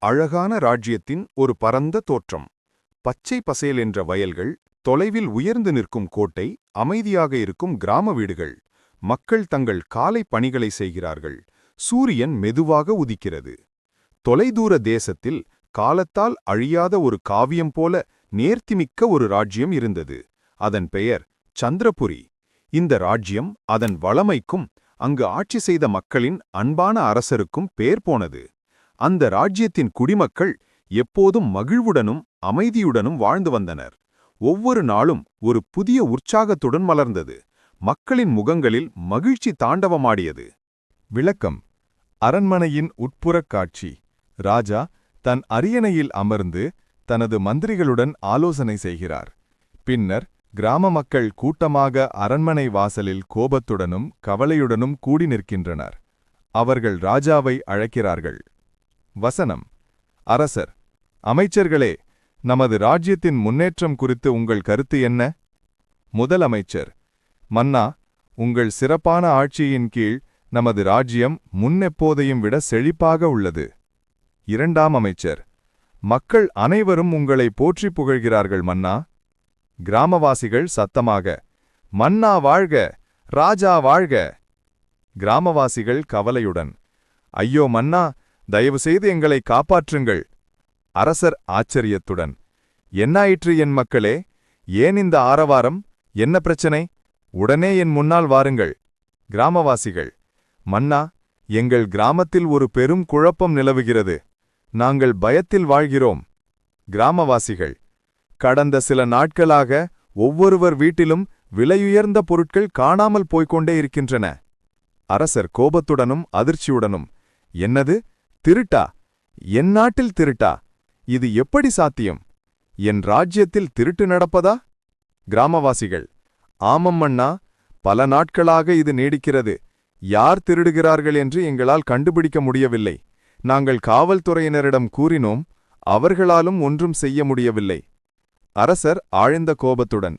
அழகான ராஜ்யத்தின் ஒரு பரந்த தோற்றம். பச்சை பசேல் என்ற வயல்கள், தொலைவில் உயர்ந்து நிற்கும் கோட்டை, அமைதியாக இருக்கும் கிராம வீடுகள். மக்கள் தங்கள் காலை பணிகளை செய்கிறார்கள். சூரியன் மெதுவாக உதிக்கிறது. தொலைதூர தேசத்தில் காலத்தால் அழியாத ஒரு காவியம் போல நேர்த்திமிக்க ஒரு ராஜ்யம் இருந்தது. அதன் பெயர் சந்திரபுரி. இந்த ராஜ்யம் அதன் வளமைக்கும் அங்கு ஆட்சி செய்த மக்களின் அன்பான அரசருக்கும் பேர் போனது. அந்த ராஜ்யத்தின் குடிமக்கள் எப்போதும் மகிழ்வுடனும் அமைதியுடனும் வாழ்ந்து வந்தனர். ஒவ்வொரு நாளும் ஒரு புதிய உற்சாகத்துடன் மலர்ந்தது. மக்களின் முகங்களில் மகிழ்ச்சி தாண்டவமாடியது. விளக்கம்: அரண்மனையின் உட்புறக் காட்சி. ராஜா தன் அரியணையில் அமர்ந்து தனது மந்திரிகளுடன் ஆலோசனை செய்கிறார். பின்னர் கிராம மக்கள் கூட்டமாக அரண்மனை வாசலில் கோபத்துடனும் கவலையுடனும் கூடி நிற்கின்றனர். அவர்கள் ராஜாவை அழைக்கிறார்கள். வசனம்: அரசர்: அமைச்சர்களே, நமது ராஜ்யத்தின் முன்னேற்றம் குறித்து உங்கள் கருத்து என்ன? முதல் அமைச்சர்: மன்னா, உங்கள் சிறப்பான ஆட்சியின் கீழ் நமது ராஜ்யம் முன்னெப்போதையும் விட செழிப்பாக உள்ளது. இரண்டாம் அமைச்சர்: மக்கள் அனைவரும் உங்களை போற்றி புகழ்கிறார்கள் மன்னா. கிராமவாசிகள் சத்தமாக: மன்னா வாழ்க, ராஜா வாழ்க! கிராமவாசிகள் கவலையுடன்: ஐயோ மன்னா, தயவு செய்து எங்களை காப்பாற்றுங்கள். அரசர் ஆச்சரியத்துடன்: என்னாயிற்று என் மக்களே? ஏன் இந்த ஆரவாரம்? என்ன பிரச்சனை? உடனே என் முன்னால் வாருங்கள். கிராமவாசிகள்: மன்னா, எங்கள் கிராமத்தில் ஒரு பெரும் குழப்பம் நிலவுகிறது. நாங்கள் பயத்தில் வாழ்கிறோம். கிராமவாசிகள்: கடந்த சில நாட்களாக ஒவ்வொருவர் வீட்டிலும் விலையுயர்ந்த பொருட்கள் காணாமல் போய்க்கொண்டே இருக்கின்றன. அரசர் கோபத்துடனும் அதிர்ச்சியுடனும்: என்னது, திருட்டா? என் நாட்டில் திருட்டா? இது எப்படி சாத்தியம்? என் ராஜ்யத்தில் திருட்டு நடப்பதா? கிராமவாசிகள்: ஆமம் மன்னா, பல நாட்களாக இது நீடிக்கிறது. யார் திருடுகிறார்கள் என்று எங்களால் கண்டுபிடிக்க முடியவில்லை. நாங்கள் காவல்துறையினரிடம் கூறினோம், அவர்களாலும் ஒன்றும் செய்ய முடியவில்லை. அரசர் ஆழ்ந்த கோபத்துடன்: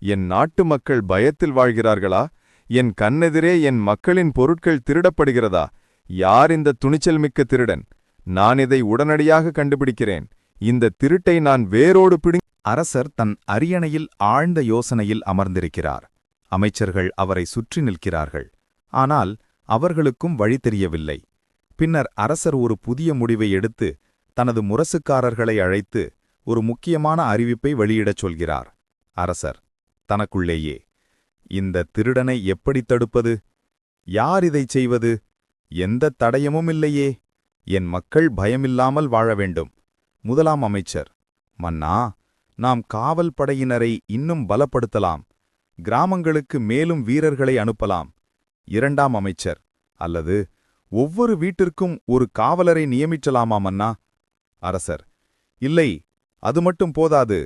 என் நாட்டு மக்கள் பயத்தில் வாழ்கிறார்களா? என் கண்ணெதிரே என் மக்களின் பொருட்கள் திருடப்படுகிறதா? யார் இந்த துணிச்சல் மிக்க திருடன்? நான் இதை உடனடியாக கண்டுபிடிக்கிறேன். இந்த திருட்டை நான் வேரோடு அரசர் தன் அரியணையில் ஆழ்ந்த யோசனையில் அமர்ந்திருக்கிறார். அமைச்சர்கள் அவரை சுற்றி நிற்கிறார்கள். ஆனால் அவர்களுக்கும் வழி தெரியவில்லை. பின்னர் அரசர் ஒரு புதிய முடிவை எடுத்து தனது முரசுக்காரர்களை அழைத்து ஒரு முக்கியமான அறிவிப்பை வெளியிடச் சொல்கிறார். அரசர் தனக்குள்ளேயே: இந்த திருடனை எப்படி தடுப்பது? யார் இதைச் செய்வது? எந்த தடயமும் இல்லையே. என் மக்கள் பயமில்லாமல் வாழ வேண்டும். முதலாம் அமைச்சர்: மன்னா, நாம் காவல் படையினரை இன்னும் பலப்படுத்தலாம். கிராமங்களுக்கு மேலும் வீரர்களை அனுப்பலாம். இரண்டாம் அமைச்சர்: அல்லது ஒவ்வொரு வீட்டிற்கும் ஒரு காவலரை நியமிக்கலாமா மன்னா? அரசர்: இல்லை, அது மட்டும் போதாது.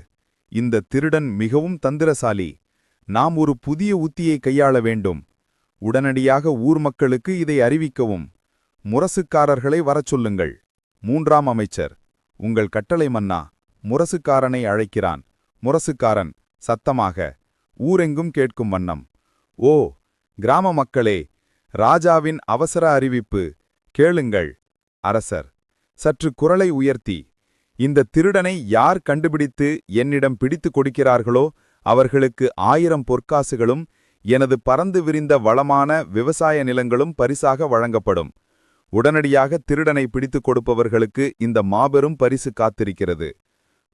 இந்த திருடன் மிகவும் தந்திரசாலி. நாம் ஒரு புதிய உத்தியை கையாள வேண்டும். உடனடியாக ஊர் மக்களுக்கு இதை அறிவிக்கவும். முரசுக்காரர்களை வரச் சொல்லுங்கள். மூன்றாம் அமைச்சர்: உங்கள் கட்டளை மன்னா. முரசுக்காரனை அழைக்கிறான். முரசுக்காரன் சத்தமாக, ஊரெங்கும் கேட்கும் வண்ணம்: ஓ கிராம மக்களே, ராஜாவின் அவசர அறிவிப்பு கேளுங்கள். அரசர் சற்று குரலை உயர்த்தி: இந்த திருடனை யார் கண்டுபிடித்து என்னிடம் பிடித்து கொடுக்கிறார்களோ அவர்களுக்கு 1000 பொற்காசுகளும் எனது பறந்து விரிந்த வளமான விவசாய நிலங்களும் பரிசாக வழங்கப்படும். உடனடியாக திருடனை பிடித்துக் கொடுப்பவர்களுக்கு இந்த மாபெரும் பரிசு காத்திருக்கிறது.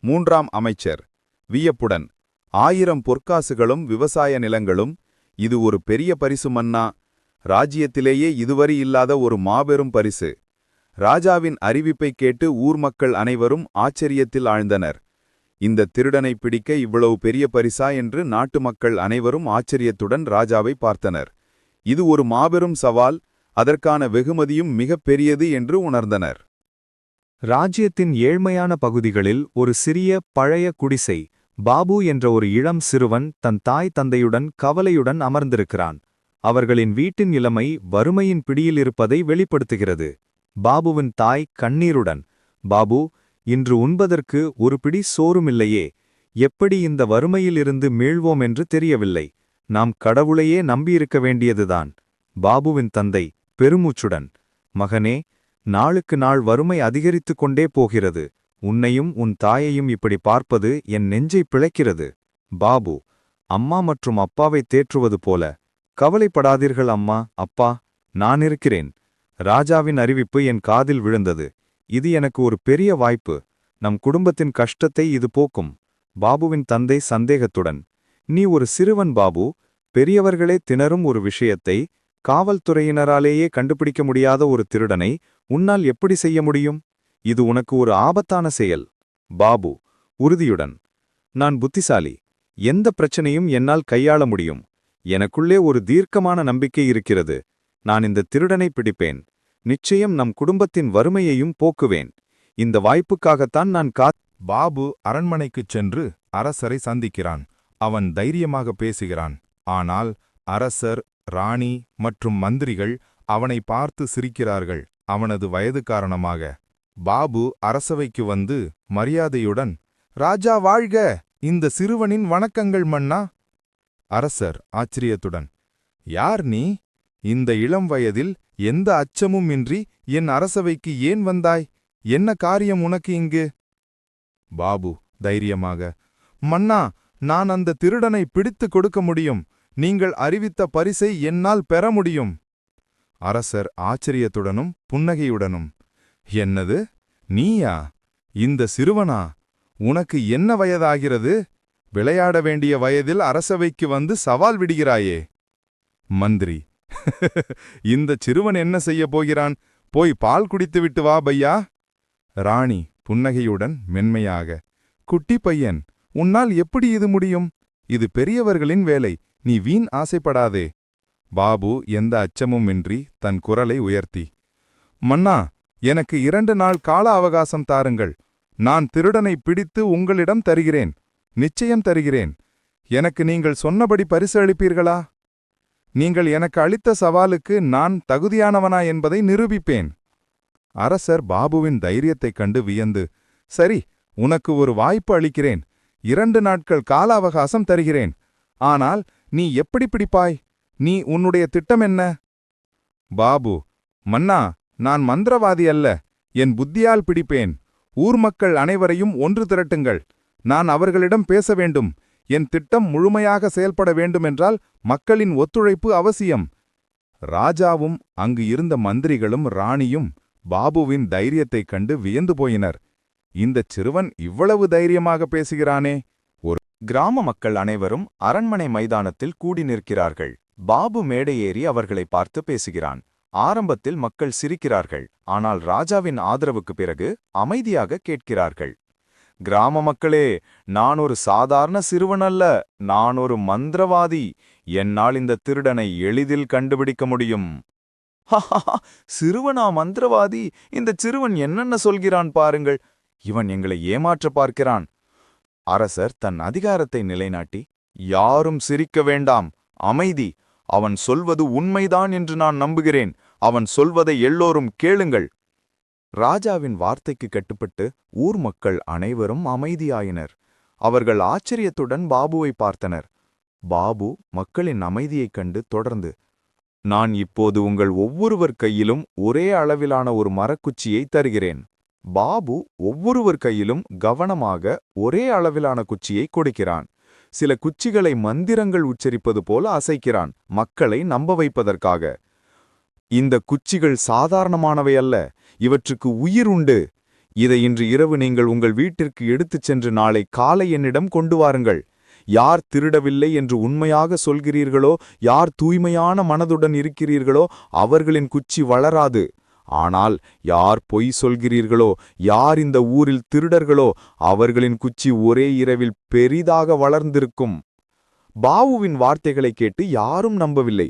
மூன்றாம் அமைச்சர் வியப்புடன்: 1000 பொற்காசுகளும் விவசாய நிலங்களும்? இது ஒரு பெரிய பரிசு மன்னா. ராஜ்யத்திலேயே இதுவரை இல்லாத ஒரு மாபெரும் பரிசு. ராஜாவின் அறிவிப்பைக் கேட்டு ஊர் மக்கள் அனைவரும் ஆச்சரியத்தில் ஆழ்ந்தனர். இந்த திருடனை பிடிக்க இவ்வளவு பெரிய பரிசா என்று நாட்டு மக்கள் அனைவரும் ஆச்சரியத்துடன் ராஜாவை பார்த்தனர். இது ஒரு மாபெரும் சவால், அதற்கான வெகுமதியும் மிகப் பெரியது என்று உணர்ந்தனர். ராஜ்யத்தின் ஏழ்மையான பகுதிகளில் ஒரு சிறிய பழைய குடிசை. பாபு என்ற ஒரு இளம் சிறுவன் தன் தாய் தந்தையுடன் கவலையுடன் அமர்ந்திருக்கிறான். அவர்களின் வீட்டின் நிலைமை வறுமையின் பிடியில் இருப்பதை வெளிப்படுத்துகிறது. பாபுவின் தாய் கண்ணீருடன்: பாபு, இன்று உண்பதற்கு ஒரு பிடி சோறுமில்லையே. எப்படி இந்த வறுமையிலிருந்து மீள்வோம் என்று தெரியவில்லை. நாம் கடவுளையே நம்பியிருக்க வேண்டியதுதான். பாபுவின் தந்தை பெருமூச்சுடன்: மகனே, நாளுக்கு நாள் வறுமை அதிகரித்துக் கொண்டே போகிறது. உன்னையும் உன் தாயையும் இப்படி பார்ப்பது என் நெஞ்சை பிழைக்கிறது. பாபு, அம்மா மற்றும் அப்பாவை தேற்றுவது போல, கவலைப்படாதீர்கள் அம்மா, அப்பா, நான் இருக்கிறேன். ராஜாவின் அறிவிப்பு என் காதில் விழுந்தது. இது எனக்கு ஒரு பெரிய வாய்ப்பு. நம் குடும்பத்தின் கஷ்டத்தை இது போக்கும். பாபுவின் தந்தை சந்தேகத்துடன், நீ ஒரு சிறுவன் பாபு, பெரியவர்களே திணறும் ஒரு விஷயத்தை, காவல்துறையினராலேயே கண்டுபிடிக்க முடியாத ஒரு திருடனை உன்னால் எப்படி செய்ய முடியும்? இது உனக்கு ஒரு ஆபத்தான செயல். பாபு, உறுதியுடன், நான் புத்திசாலி. எந்த பிரச்சனையும் என்னால் கையாள முடியும். எனக்குள்ளே ஒரு தீர்க்கமான நம்பிக்கை இருக்கிறது. நான் இந்த திருடனை பிடிப்பேன். நிச்சயம் நம் குடும்பத்தின் வறுமையையும் போக்குவேன். இந்த வாய்ப்புக்காகத்தான் நான் பாபு அரண்மனைக்குச் சென்று அரசரை சந்திக்கிறான். அவன் தைரியமாக பேசுகிறான். ஆனால் அரசர், ராணி மற்றும் மந்திரிகள் அவனை பார்த்து சிரிக்கிறார்கள், அவனது வயது காரணமாக. பாபு அரசவைக்கு வந்து மரியாதையுடன், ராஜா வாழ்க, இந்த சிறுவனின் வணக்கங்கள் மன்னா. அரசர் ஆச்சரியத்துடன், யார் நீ? இந்த இளம் வயதில் எந்த அச்சமும் இன்றி என் அரசவைக்கு ஏன் வந்தாய்? என்ன காரியம் உனக்கு இங்கு? பாபு தைரியமாக, மன்னா, நான் அந்த திருடனை பிடித்து கொடுக்க முடியும். நீங்கள் அறிவித்த பரிசை என்னால் பெற முடியும். அரசர் ஆச்சரியத்துடனும் புன்னகையுடனும், என்னது, நீயா? இந்த சிறுவனா? உனக்கு என்ன வயதாகிறது? விளையாட வேண்டிய வயதில் அரசவைக்கு வந்து சவால் விடுகிறாயே. மந்திரி, இந்த சிறுவன் என்ன செய்யப் போகிறான்? போய் பால் குடித்துவிட்டு வா பையா. ராணி புன்னகையுடன் மென்மையாக, குட்டி பையன், உன்னால் எப்படி இது முடியும்? இது பெரியவர்களின் வேலை. நீ வீண் ஆசைப்படாதே. பாபு எந்த அச்சமுமின்றி தன் குரலை உயர்த்தி, மன்னா, எனக்கு 2 நாள் கால அவகாசம் தாருங்கள். நான் திருடனை பிடித்து உங்களிடம் தருகிறேன். நிச்சயம் தருகிறேன். எனக்கு நீங்கள் சொன்னபடி பரிசு அளிப்பீர்களா? நீங்கள் எனக்கு அளித்த சவாலுக்கு நான் தகுதியானவனா என்பதை நிரூபிப்பேன். அரசர் பாபுவின் தைரியத்தைக் கண்டு வியந்து, சரி, உனக்கு ஒரு வாய்ப்பு அளிக்கிறேன். 2 நாட்கள் கால அவகாசம் தருகிறேன். ஆனால் நீ எப்படி பிடிப்பாய்? நீ உன்னுடைய திட்டம் என்ன? பாபு, மன்னா, நான் மந்திரவாதி அல்ல. என் புத்தியால் பிடிப்பேன். ஊர் மக்கள் அனைவரையும் ஒன்று திரட்டுங்கள். நான் அவர்களிடம் பேச வேண்டும். என் திட்டம் முழுமையாக செயல்பட வேண்டுமென்றால் மக்களின் ஒத்துழைப்பு அவசியம். ராஜாவும் அங்கு இருந்த மந்திரிகளும் ராணியும் பாபுவின் தைரியத்தைக் கண்டு வியந்து போயினர். இந்தச் சிறுவன் இவ்வளவு தைரியமாக பேசுகிறானே. கிராம மக்கள் அனைவரும் அரண்மனை மைதானத்தில் கூடி நிற்கிறார்கள். பாபு மேடையேறி அவர்களை பார்த்து பேசுகிறான். ஆரம்பத்தில் மக்கள் சிரிக்கிறார்கள். ஆனால் ராஜாவின் ஆதரவுக்கு பிறகு அமைதியாக கேட்கிறார்கள். கிராம மக்களே, நான் ஒரு சாதாரண சிறுவன் அல்ல. நான் ஒரு மந்திரவாதி. என்னால் இந்த திருடனை எளிதில் கண்டுபிடிக்க முடியும். சிறுவனா மந்திரவாதி? இந்த சிறுவன் என்னென்ன சொல்கிறான் பாருங்கள். இவன் எங்களை ஏமாற்ற பார்க்கிறான். அரசர் தன் அதிகாரத்தை நிலைநாட்டி, யாரும் சிரிக்க வேண்டாம், அமைதி. அவன் சொல்வது உண்மைதான் என்று நான் நம்புகிறேன். அவன் சொல்வதை எல்லோரும் கேளுங்கள். ராஜாவின் வார்த்தைக்கு கட்டுப்பட்டு ஊர் மக்கள் அனைவரும் அமைதியாயினர். அவர்கள் ஆச்சரியத்துடன் பாபுவை பார்த்தனர். பாபு மக்களின் அமைதியைக் கண்டு தொடர்ந்து, நான் இப்போது உங்கள் ஒவ்வொருவர் கையிலும் ஒரே அளவிலான ஒரு மரக்குச்சியை தருகிறேன். பாபு ஒவ்வொருவர் கையிலும் கவனமாக ஒரே அளவிலான குச்சியை கொடுக்கிறான். சில குச்சிகளை மந்திரங்கள் உச்சரிப்பது போல அசைக்கிறான், மக்களை நம்ப வைப்பதற்காக. இந்த குச்சிகள் சாதாரணமானவை அல்ல, இவற்றுக்கு உயிர் உண்டு. இதை இன்று இரவு நீங்கள் உங்கள் வீட்டிற்கு எடுத்துச் சென்று நாளை காலை என்னிடம் கொண்டு வாருங்கள். யார் திருடவில்லை என்று உண்மையாக சொல்கிறீர்களோ, யார் தூய்மையான மனதுடன் இருக்கிறீர்களோ அவர்களின் குச்சி வளராது. ஆனால் யார் பொய் சொல்கிறீர்களோ, யார் இந்த ஊரில் திருடர்களோ அவர்களின் குச்சி ஒரே இரவில் பெரிதாக வளர்ந்திருக்கும். பாபுவின் வார்த்தைகளை கேட்டு யாரும் நம்பவில்லை.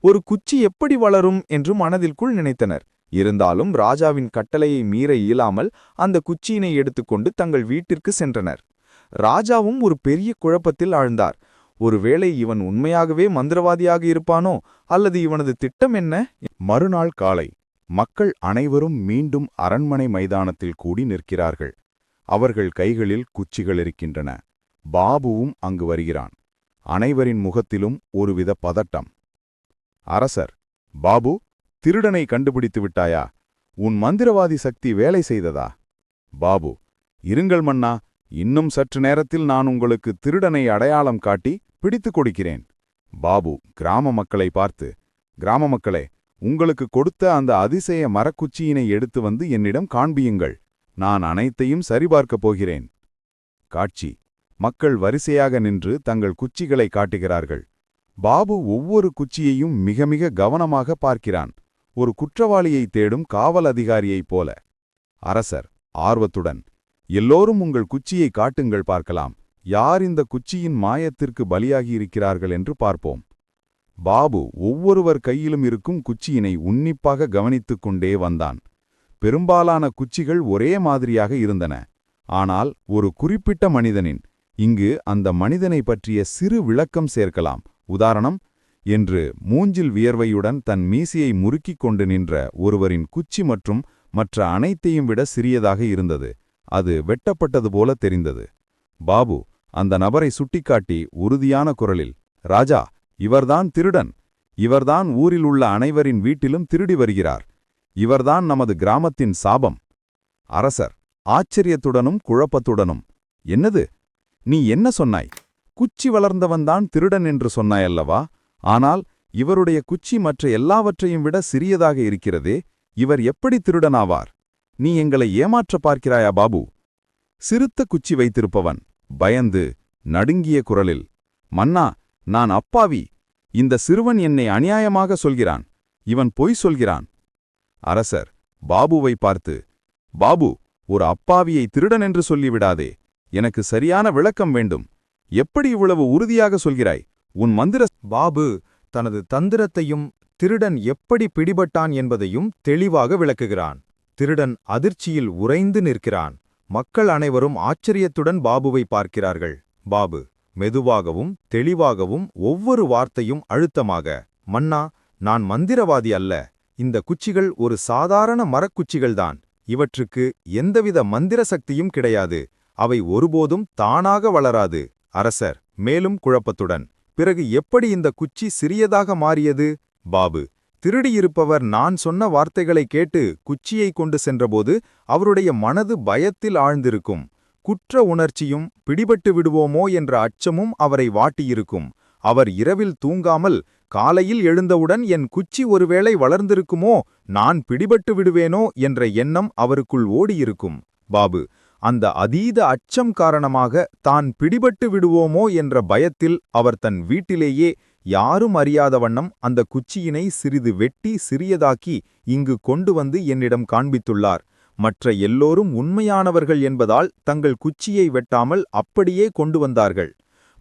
ஒரு குச்சி எப்படி வளரும் என்று மனதிற்குள் நினைத்தனர். இருந்தாலும் ராஜாவின் கட்டளையை மீற இயலாமல் அந்த குச்சியினை எடுத்துக்கொண்டு தங்கள் வீட்டிற்கு சென்றனர். ராஜாவும் ஒரு பெரிய குழப்பத்தில் ஆழ்ந்தார். ஒருவேளை இவன் உண்மையாகவே மந்திரவாதியாக இருப்பானோ, அல்லது இவனது திட்டம் என்ன? மறுநாள் காலை மக்கள் அனைவரும் மீண்டும் அரண்மனை மைதானத்தில் கூடி நிற்கிறார்கள். அவர்கள் கைகளில் குச்சிகள் இருக்கின்றன. பாபுவும் அங்கு வருகிறான். அனைவரின் முகத்திலும் ஒருவித பதட்டம். அரசர், பாபு, திருடனை கண்டுபிடித்து விட்டாயா? உன் மந்திரவாதி சக்தி வேலை செய்ததா? பாபு: இருங்கள் மன்னா, இன்னும் சற்று நேரத்தில் நான் உங்களுக்கு திருடனை அடையாளம் காட்டி பிடித்துக் கொடுக்கிறேன். பாபு கிராம மக்களை பார்த்து: கிராம மக்களே, உங்களுக்கு கொடுத்த அந்த அதிசய மரக்குச்சியினை எடுத்து வந்து என்னிடம் காண்பியுங்கள். நான் அனைத்தையும் சரிபார்க்கப் போகிறேன். காட்சி: மக்கள் வரிசையாக நின்று தங்கள் குச்சிகளை காட்டுகிறார்கள். பாபு ஒவ்வொரு குச்சியையும் மிக மிக கவனமாக பார்க்கிறான், ஒரு குற்றவாளியை தேடும் காவல் அதிகாரியைப் போல. அரசர் ஆர்வத்துடன்: எல்லோரும் உங்கள் குச்சியை காட்டுங்கள், பார்க்கலாம் யார் இந்த குச்சியின் மாயத்திற்கு பலியாகியிருக்கிறார்கள் என்று பார்ப்போம். பாபு ஒவ்வொருவர் கையிலும் இருக்கும் குச்சியினை உன்னிப்பாக கவனித்துக் கொண்டே வந்தான். பெரும்பாலான குச்சிகள் ஒரே மாதிரியாக இருந்தன. ஆனால் ஒரு குறிப்பிட்ட மனிதனின், இங்கு அந்த மனிதனை பற்றிய சிறு விளக்கம் சேர்க்கலாம். உதாரணம் என்று மூஞ்சில் வியர்வையுடன் தன் மீசையை முறுக்கிக் கொண்டு நின்ற ஒருவரின் குச்சி மற்றும் மற்ற அனைத்தையும் விட சிறியதாக இருந்தது. அது வெட்டப்பட்டது போல தெரிந்தது. பாபு அந்த நபரை சுட்டிக்காட்டி உறுதியான குரலில்: ராஜா, இவர்தான் திருடன். இவர்தான் ஊரில் உள்ள அனைவரின் வீட்டிலும் திருடி வருகிறார். இவர்தான் நமது கிராமத்தின் சாபம். அரசர் ஆச்சரியத்துடனும் குழப்பத்துடனும்: என்னது? நீ என்ன சொன்னாய்? குச்சி வளர்ந்தவன்தான் திருடன் என்று சொன்னாயல்லவா? ஆனால் இவருடைய குச்சி மற்ற எல்லாவற்றையும் விட சிறியதாக இருக்கிறதே, இவர் எப்படி திருடனாவார்? நீ எங்களை ஏமாற்ற பார்க்கிறாயா பாபு? சிறுத்த குச்சி வைத்திருப்பவன் பயந்து நடுங்கிய குரலில்: மன்னா, நான் அப்பாவி. இந்த சிறுவன் என்னை அநியாயமாக சொல்கிறான். இவன் பொய் சொல்கிறான். அரசர் பாபுவை பார்த்து: பாபு, ஒரு அப்பாவியை திருடன் என்று சொல்லிவிடாதே. எனக்கு சரியான விளக்கம் வேண்டும். எப்படி இவ்வளவு உறுதியாக சொல்கிறாய்? உன் மந்திர... பாபு தனது தந்திரத்தையும் திருடன் எப்படி பிடிபட்டான் என்பதையும் தெளிவாக விளக்குகிறான். திருடன் அதிர்ச்சியில் உறைந்து நிற்கிறான். மக்கள் அனைவரும் ஆச்சரியத்துடன் பாபுவை பார்க்கிறார்கள். பாபு மெதுவாகவும் தெளிவாகவும் ஒவ்வொரு வார்த்தையும் அழுத்தமாக: மன்னா, நான் மந்திரவாதி அல்ல. இந்த குச்சிகள் ஒரு சாதாரண மரக்குச்சிகள்தான். இவற்றுக்கு எந்தவித மந்திர சக்தியும் கிடையாது. அவை ஒருபோதும் தானாக வளராது. அரசர் மேலும் குழப்பத்துடன்: பிறகு எப்படி இந்த குச்சி சிறியதாக மாறியது? பாபு: திருடியிருப்பவர் நான் சொன்ன வார்த்தைகளை கேட்டு குச்சியை கொண்டு சென்றபோது அவருடைய மனது பயத்தில் ஆழ்ந்திருக்கும். குற்ற உணர்ச்சியும் பிடிபட்டு விடுவோமோ என்ற அச்சமும் அவரை வாட்டியிருக்கும். அவர் இரவில் தூங்காமல் காலையில் எழுந்தவுடன் என் குச்சி ஒருவேளை வளர்ந்திருக்குமோ, நான் பிடிபட்டு விடுவேனோ என்ற எண்ணம் அவருக்குள் ஓடியிருக்கும். பாபு: அந்த அதீத அச்சம் காரணமாக தான் பிடிபட்டு விடுவோமோ என்ற பயத்தில் அவர் தன் வீட்டிலேயே யாரும் அறியாத வண்ணம் அந்த குச்சியினை சிறிது வெட்டி சிறியதாக்கி இங்கு கொண்டு வந்து என்னிடம் காண்பித்துள்ளார். மற்ற எல்லோரும் உண்மையானவர்கள் என்பதால் தங்கள் குச்சியை வெட்டாமல் அப்படியே கொண்டு வந்தார்கள்.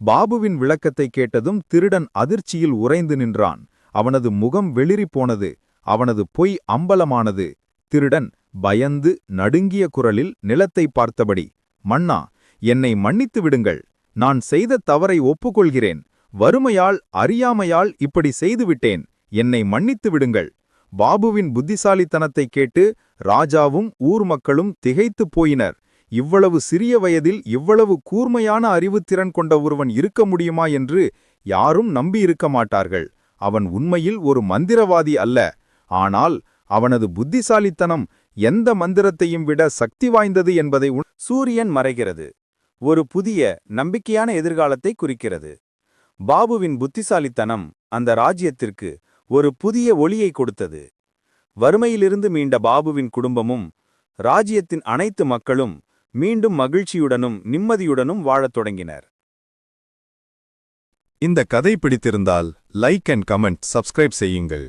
பாபுவின் விளக்கத்தை கேட்டதும் திருடன் அதிர்ச்சியில் உறைந்து நின்றான். அவனது முகம் வெளிறிப் போனது. அவனது பொய் அம்பலமானது. திருடன் பயந்து நடுங்கிய குரலில் நிலத்தை பார்த்தபடி: மன்னா, என்னை மன்னித்து விடுங்கள். நான் செய்த தவறை ஒப்புக்கொள்கிறேன். வறுமையால் அறியாமையால் இப்படி செய்துவிட்டேன். என்னை மன்னித்து விடுங்கள். பாபுவின் புத்திசாலித்தனத்தைக் கேட்டு ராஜாவும் ஊர் மக்களும் திகைத்துப் போயினர். இவ்வளவு சிறிய வயதில் இவ்வளவு கூர்மையான அறிவுத்திறன் கொண்ட ஒருவன் இருக்க முடியுமா என்று யாரும் நம்பியிருக்க மாட்டார்கள். அவன் உண்மையில் ஒரு மந்திரவாதி அல்ல. ஆனால் அவனது புத்திசாலித்தனம் எந்த மந்திரத்தையும் விட சக்தி வாய்ந்தது என்பதை சூரியன் மறைகிறது. ஒரு புதிய நம்பிக்கையான எதிர்காலத்தை குறிக்கிறது. பாபுவின் புத்திசாலித்தனம் அந்த ராஜ்யத்திற்கு ஒரு புதிய ஒளியை கொடுத்தது. வறுமையிலிருந்து மீண்ட பாபுவின் குடும்பமும் ராஜ்யத்தின் அனைத்து மக்களும் மீண்டும் மகிழ்ச்சியுடனும் நிம்மதியுடனும் வாழத் தொடங்கினர். இந்த கதை பிடித்திருந்தால் லைக் அண்ட் கமெண்ட் சப்ஸ்கிரைப் செய்யுங்கள்.